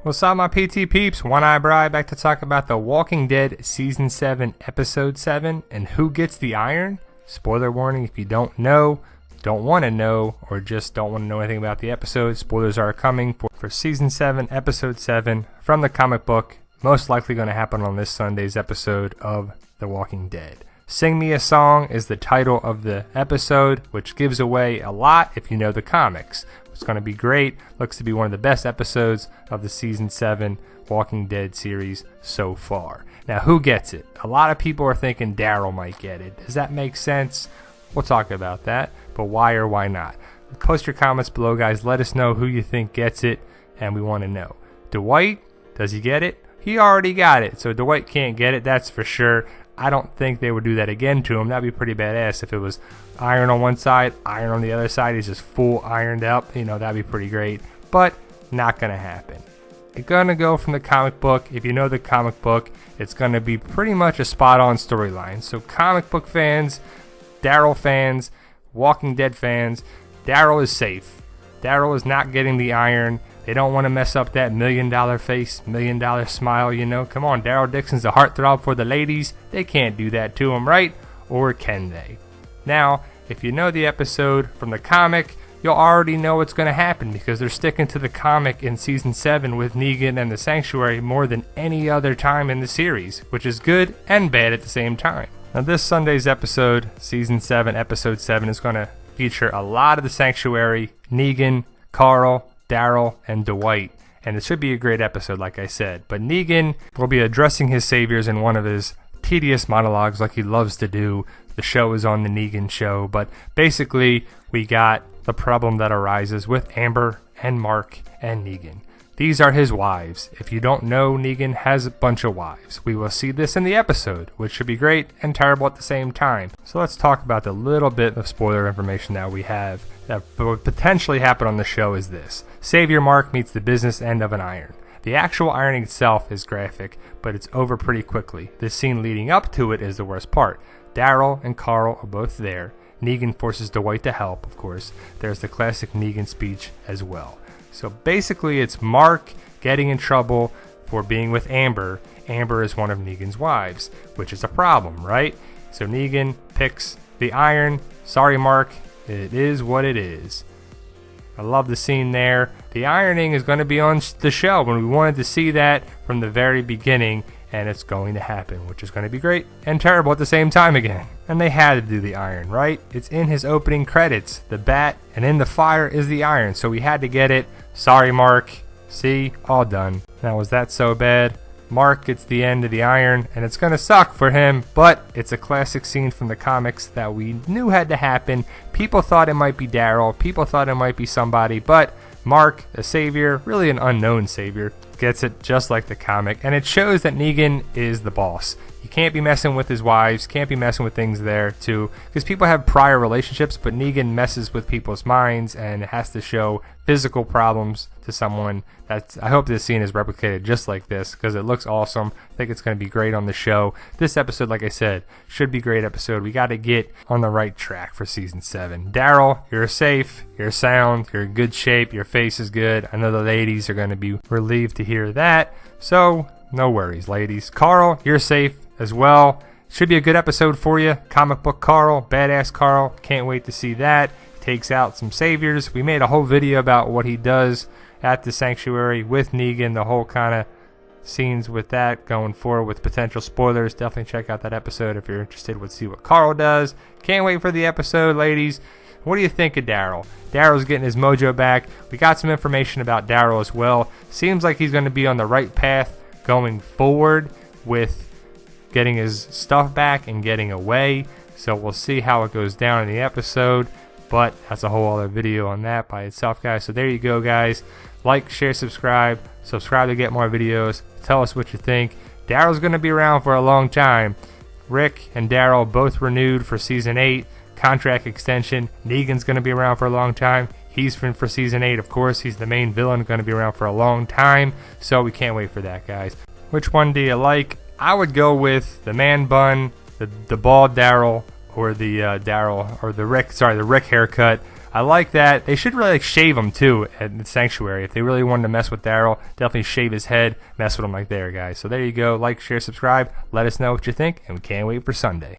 What's up, my PT peeps? One Eye Bri back to talk about The Walking Dead Season 7, Episode 7, and who gets the iron? Spoiler warning, if you don't know, don't want to know, or just don't want to know anything about the episode, spoilers are coming for Season 7, Episode 7 from the comic book, most likely going to happen on this Sunday's episode of The Walking Dead. Sing Me a Song is the title of the episode, which gives away a lot if you know the comics. It's going to be great. Looks to be one of the best episodes of the Season 7 Walking Dead series so far. Now, who gets it? A lot of people are thinking Daryl might get it. Does that make sense? We'll talk about that, but why or why not? Post your comments below, guys. Let us know who you think gets it, and we want to know. Dwight, does he get it? He already got it, so Dwight can't get it, that's for sure. I don't think they would do that again to him. That'd be pretty badass if it was iron on one side, iron on the other side. He's just full ironed up. That'd be pretty great. But not going to happen. It's going to go from the comic book. If you know the comic book, it's going to be pretty much a spot-on storyline. So comic book fans, Daryl fans, Walking Dead fans, Daryl is safe. Daryl is not getting the iron. They don't want to mess up that $1 million face, $1 million smile, Come on, Daryl Dixon's a heartthrob for the ladies. They can't do that to him, right? Or can they? Now, if you know the episode from the comic, you'll already know what's going to happen because they're sticking to the comic in Season 7 with Negan and the Sanctuary more than any other time in the series, which is good and bad at the same time. Now, this Sunday's episode, Season 7, Episode 7, is going to feature a lot of the Sanctuary, Negan, Carl, Daryl, and Dwight, and it should be a great episode, like I said. But Negan will be addressing his saviors in one of his tedious monologues like he loves to do. The show is on the Negan show, but basically we got the problem that arises with Amber and Mark and Negan. These are his wives. If you don't know, Negan has a bunch of wives. We will see this in the episode, which should be great and terrible at the same time. So let's talk about the little bit of spoiler information that we have that would potentially happen on the show is this. Savior Mark meets the business end of an iron. The actual ironing itself is graphic, but it's over pretty quickly. The scene leading up to it is the worst part. Daryl and Carl are both there. Negan forces Dwight to help, of course. There's the classic Negan speech as well. So basically it's Mark getting in trouble for being with Amber. Amber is one of Negan's wives, which is a problem, right? So Negan picks the iron. Sorry, Mark. It is what it is. I love the scene there. The ironing is going to be on the show when we wanted to see that from the very beginning, and it's going to happen, which is going to be great and terrible at the same time again. And they had to do the iron, right? It's in his opening credits, the bat, and in the fire is the iron, so we had to get it. Sorry, Mark. See? All done. Now, was that so bad? Mark gets the end of the iron, and it's going to suck for him, but it's a classic scene from the comics that we knew had to happen. People thought it might be Daryl. People thought it might be somebody, but Mark, a savior, really an unknown savior, gets it just like the comic, and it shows that Negan is the boss. You can't be messing with his wives, can't be messing with things there too, because people have prior relationships, but Negan messes with people's minds and has to show physical problems to someone. I hope this scene is replicated just like this because it looks awesome. I think it's going to be great on the show. This episode, like I said, should be a great episode. We got to get on the right track for Season 7. Daryl, you're safe, you're sound, you're in good shape, your face is good. I know the ladies are going to be relieved to hear that, so no worries, ladies. Carl, you're safe as well. Should be a good episode for you. Comic book Carl, badass Carl. Can't wait to see that. Takes out some saviors. We made a whole video about what he does at the Sanctuary with Negan, the whole kind of scenes with that going forward with potential spoilers. Definitely check out that episode if you're interested to see what Carl does. Can't wait for the episode, ladies. What do you think of Daryl? Daryl's getting his mojo back. We got some information about Daryl as well. Seems like he's going to be on the right path going forward with getting his stuff back and getting away. So we'll see how it goes down in the episode. But that's a whole other video on that by itself, guys. So there you go, guys. Like, share, subscribe. Subscribe to get more videos. Tell us what you think. Daryl's going to be around for a long time. Rick and Daryl both renewed for Season 8. Contract extension. Negan's going to be around for a long time. He's for Season 8, of course. He's the main villain, going to be around for a long time. So we can't wait for that, guys. Which one do you like? I would go with the man bun, the bald Daryl, or the Rick haircut. I like that. They should really like shave him too at the sanctuary. If they really wanted to mess with Daryl, definitely shave his head, mess with him like there, guys. So there you go. Like, share, subscribe. Let us know what you think, and we can't wait for Sunday.